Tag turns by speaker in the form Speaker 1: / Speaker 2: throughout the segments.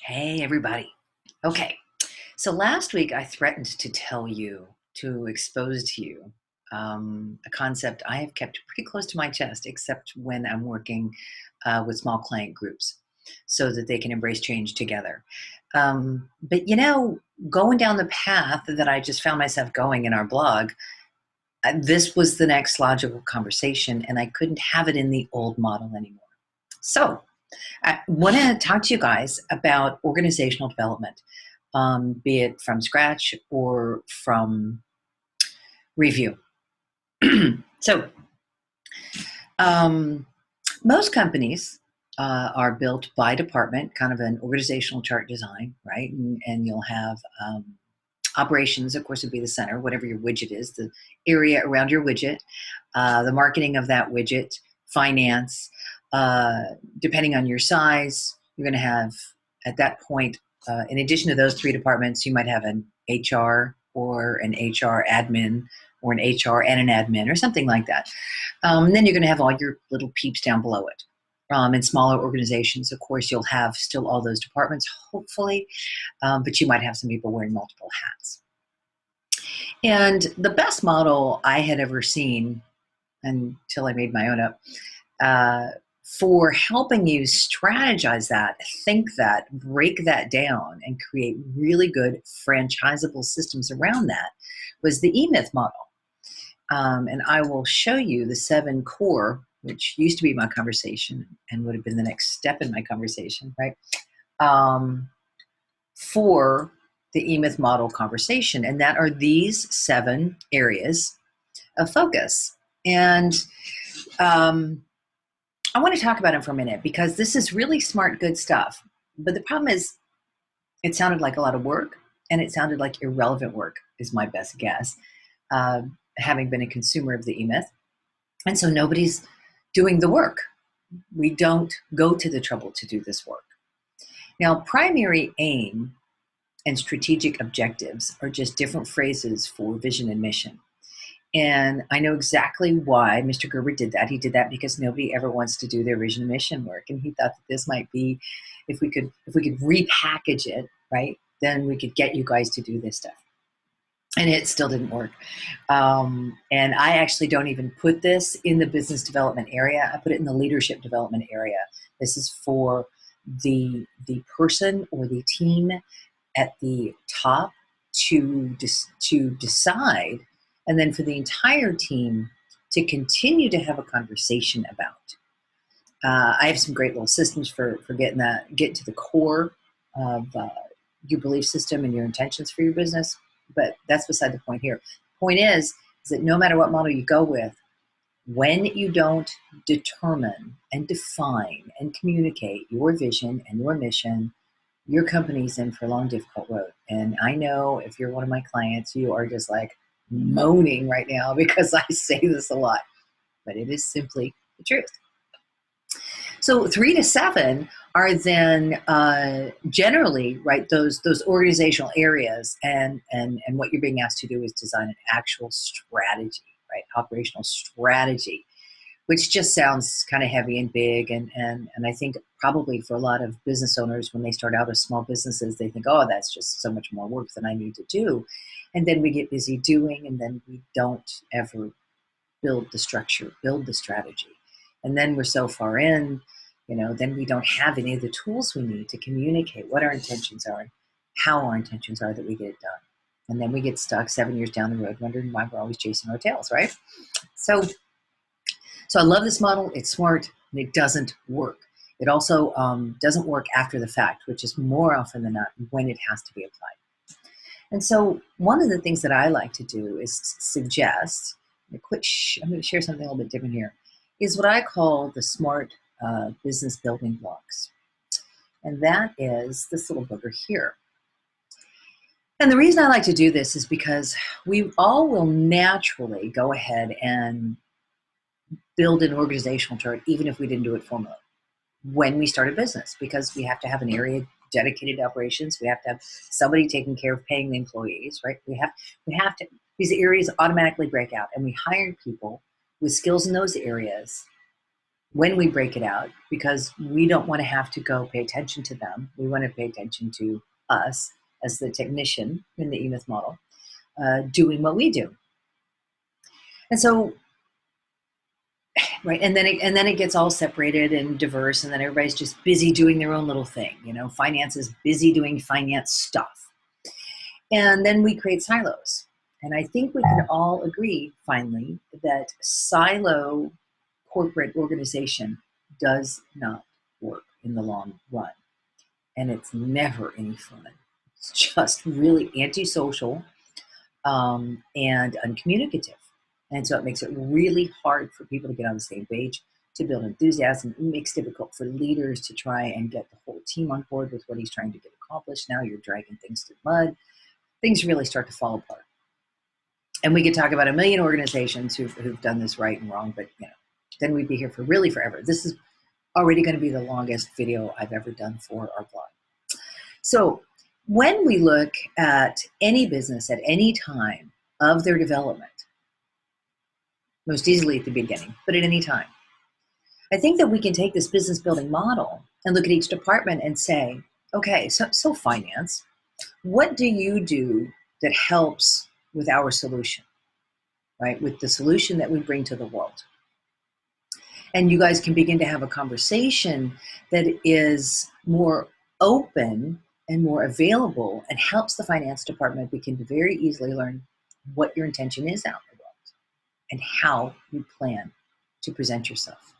Speaker 1: Hey, everybody. Okay, so last week I threatened to tell you, to expose to you a concept I have kept pretty close to my chest, except when I'm working with small client groups so that they can embrace change together. But going down the path that I just found myself going in our blog, this was the next logical conversation, and I couldn't have it in the old model anymore. So, I want to talk to you guys about organizational development, be it from scratch or from review. so, um, most companies are built by department, kind of an organizational chart design, right? And you'll have operations, of course, would be the center, whatever your widget is, the area around your widget, the marketing of that widget, finance. Depending on your size, you're going to have, at that point, in addition to those three departments, you might have an HR or an HR admin or an HR and an admin or something like that. And then you're going to have all your little peeps down below it. In smaller organizations, of course, you'll have still all those departments, hopefully, but you might have some people wearing multiple hats. And the best model I had ever seen, until I made my own up, for helping you strategize that, think that, break that down, and create really good franchisable systems around that was the E-Myth model. And I will show you the 7 core, which used to be my conversation and would have been the next step in my conversation, right? For the E-Myth model conversation. And that are these 7 areas of focus. And I want to talk about it for a minute because this is really smart, good stuff. But the problem is it sounded like a lot of work, and it sounded like irrelevant work is my best guess, having been a consumer of the E-Myth. And so nobody's doing the work. We don't go to the trouble to do this work. Now, primary aim and strategic objectives are just different phrases for vision and mission. And I know exactly why Mr. Gerber did that. He did that because nobody ever wants to do their vision and mission work. And he thought that this might be, if we could repackage it, right, then we could get you guys to do this stuff. And it still didn't work. And I actually don't even put this in the business development area. I put it in the leadership development area. This is for the person or the team at the top to decide, and then for the entire team to continue to have a conversation about. I have some great little systems for getting to the core of your belief system and your intentions for your business, but that's beside the point here. The point is that no matter what model you go with, when you don't determine and define and communicate your vision and your mission, your company's in for a long, difficult road. And I know if you're one of my clients, you are just like moaning right now because I say this a lot, but it is simply the truth. So 3 to 7 are then generally, right, those organizational areas, and what you're being asked to do is design an actual strategy, right, operational strategy, which just sounds kind of heavy and big. And I think probably for a lot of business owners, when they start out as small businesses, they think, oh, that's just so much more work than I need to do. And then we get busy doing, and then we don't ever build the structure, build the strategy. And then we're so far in, then we don't have any of the tools we need to communicate what our intentions are, how our intentions are, that we get it done. And then we get stuck 7 years down the road wondering why we're always chasing our tails, right? So I love this model. It's smart, and it doesn't work. It also doesn't work after the fact, which is more often than not when it has to be applied. And so one of the things that I like to do is suggest, I'm going to share something a little bit different here, is what I call the smart business building blocks. And that is this little booger here. And the reason I like to do this is because we all will naturally go ahead and build an organizational chart, even if we didn't do it formally, when we start a business, because we have to have an area dedicated to operations. We have to have somebody taking care of paying the employees, right? We have to, these areas automatically break out, and we hire people with skills in those areas when we break it out, because we don't want to have to go pay attention to them. We want to pay attention to us as the technician in the E-Myth model, doing what we do. And so, right, and then it gets all separated and diverse, and then everybody's just busy doing their own little thing. Finance is busy doing finance stuff. And then we create silos. And I think we can all agree, finally, that silo corporate organization does not work in the long run. And it's never any fun. It's just really antisocial and uncommunicative. And so it makes it really hard for people to get on the same page, to build enthusiasm. It makes it difficult for leaders to try and get the whole team on board with what he's trying to get accomplished. Now you're dragging things through mud. Things really start to fall apart. And we could talk about a million organizations who've done this right and wrong, but then we'd be here for really forever. This is already going to be the longest video I've ever done for our blog. So when we look at any business at any time of their development, most easily at the beginning, but at any time, I think that we can take this business building model and look at each department and say, okay, so finance, what do you do that helps with our solution, right? With the solution that we bring to the world. And you guys can begin to have a conversation that is more open and more available and helps the finance department begin to very easily learn what your intention is out in the world and how you plan to present yourself.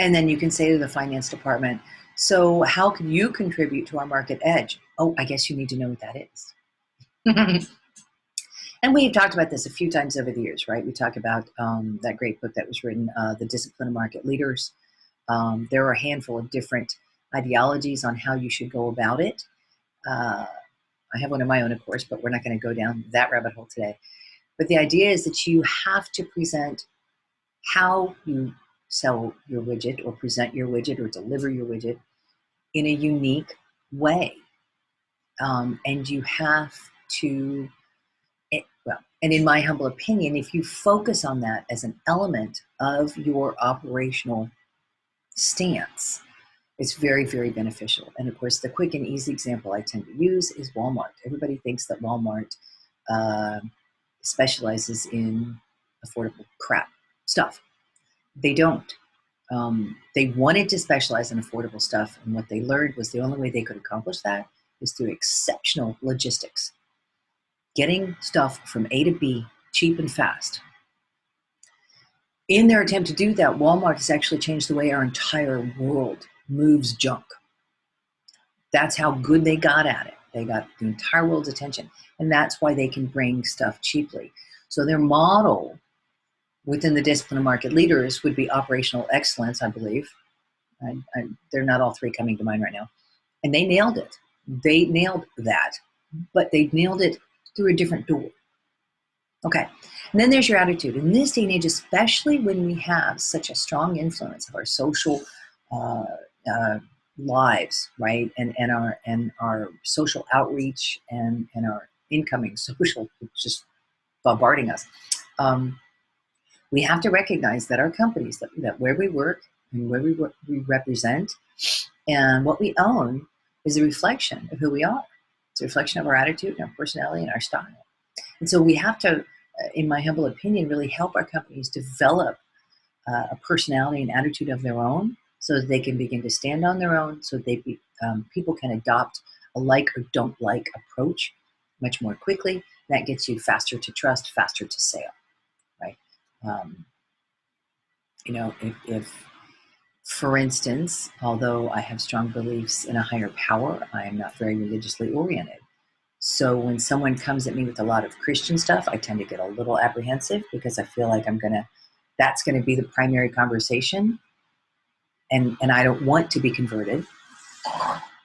Speaker 1: And then you can say to the finance department, so how can you contribute to our market edge? Oh, I guess you need to know what that is. And we've talked about this a few times over the years, right? We talk about that great book that was written, The Discipline of Market Leaders. There are a handful of different ideologies on how you should go about it. I have one of my own, of course, but we're not going to go down that rabbit hole today. But the idea is that you have to present how you sell your widget or present your widget or deliver your widget in a unique way. And you have to, and in my humble opinion, if you focus on that as an element of your operational stance, it's very, very beneficial. And of course, the quick and easy example I tend to use is Walmart. Everybody thinks that Walmart specializes in affordable crap stuff. They don't. They wanted to specialize in affordable stuff, and what they learned was the only way they could accomplish that is through exceptional logistics. Getting stuff from A to B cheap and fast. In their attempt to do that, Walmart has actually changed the way our entire world moves junk. That's how good they got at it. They got the entire world's attention, and that's why they can bring stuff cheaply. So their model within the discipline of market leaders would be operational excellence, I believe. They're not all three coming to mind right now. And they nailed it. They nailed that, but they nailed it through a different door. Okay, and then there's your attitude. In this day and age, especially when we have such a strong influence of our social lives, right, and our social outreach and our incoming social, just bombarding us, we have to recognize that our companies, that where we work and where we represent and what we own is a reflection of who we are. It's a reflection of our attitude and our personality and our style. And so we have to, in my humble opinion, really help our companies develop a personality and attitude of their own so that they can begin to stand on their own, so people can adopt a like or don't like approach much more quickly. That gets you faster to trust, faster to sale, right? If for instance, although I have strong beliefs in a higher power, I am not very religiously oriented. So when someone comes at me with a lot of Christian stuff, I tend to get a little apprehensive because I feel like that's going to be the primary conversation. And I don't want to be converted,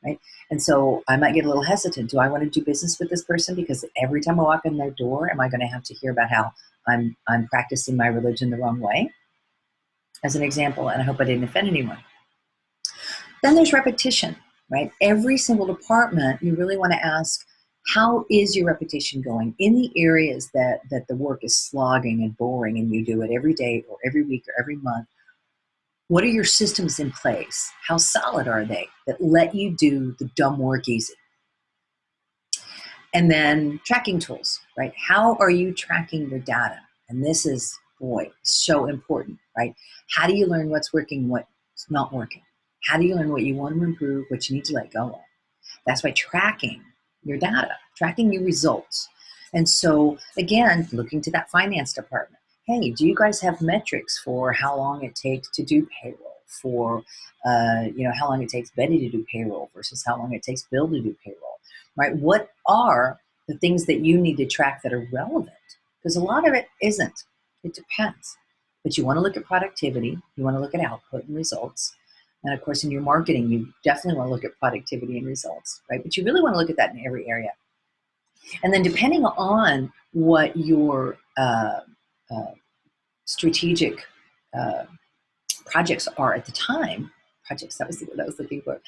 Speaker 1: right? And so I might get a little hesitant. Do I want to do business with this person? Because every time I walk in their door, am I going to have to hear about how I'm practicing my religion the wrong way? As an example, and I hope I didn't offend anyone. Then there's repetition, right? Every single department, you really want to ask, how is your repetition going in the areas that the work is slogging and boring and you do it every day or every week or every month? What are your systems in place? How solid are they that let you do the dumb work easy? And then tracking tools, right? How are you tracking your data? And this is, boy, so important, right? How do you learn what's working, what's not working? How do you learn what you want to improve, what you need to let go of? That's by tracking your data, tracking your results. And so, again, looking to that finance department. Hey, do you guys have metrics for how long it takes to do payroll? For how long it takes Betty to do payroll versus how long it takes Bill to do payroll, right? What are the things that you need to track that are relevant? Because a lot of it isn't. It depends. But you want to look at productivity. You want to look at output and results. And of course, in your marketing, you definitely want to look at productivity and results, right? But you really want to look at that in every area. And then depending on what your strategic projects are at the time, that was the word I was looking for,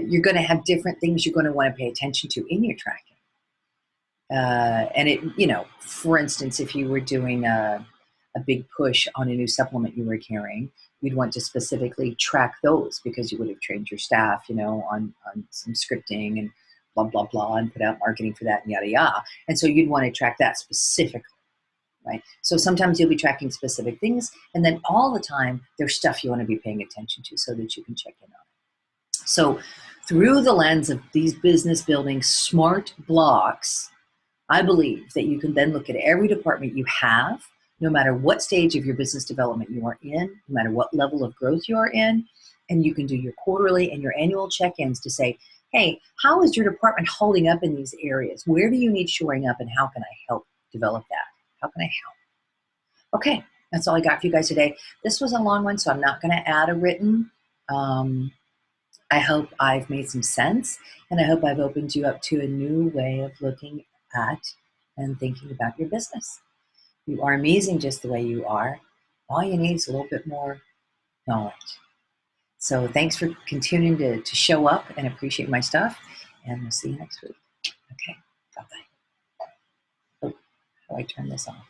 Speaker 1: you're going to have different things you're going to want to pay attention to in your tracking. And it, for instance, if you were doing a big push on a new supplement you were carrying, you'd want to specifically track those because you would have trained your staff, on some scripting and blah, blah, blah, and put out marketing for that and yada, yada. And so you'd want to track that specifically, right? So sometimes you'll be tracking specific things, and then all the time there's stuff you want to be paying attention to so that you can check in on it. So through the lens of these business building smart blocks, I believe that you can then look at every department you have, no matter what stage of your business development you are in, no matter what level of growth you are in, and you can do your quarterly and your annual check-ins to say, hey, how is your department holding up in these areas? Where do you need shoring up, and how can I help develop that? How can I help? Okay, that's all I got for you guys today. This was a long one, so I'm not going to add a written. I hope I've made some sense, and I hope I've opened you up to a new way of looking at and thinking about your business. You are amazing just the way you are. All you need is a little bit more knowledge. So thanks for continuing to show up and appreciate my stuff, and we'll see you next week. Okay, bye-bye. Oh, how do I turn this off?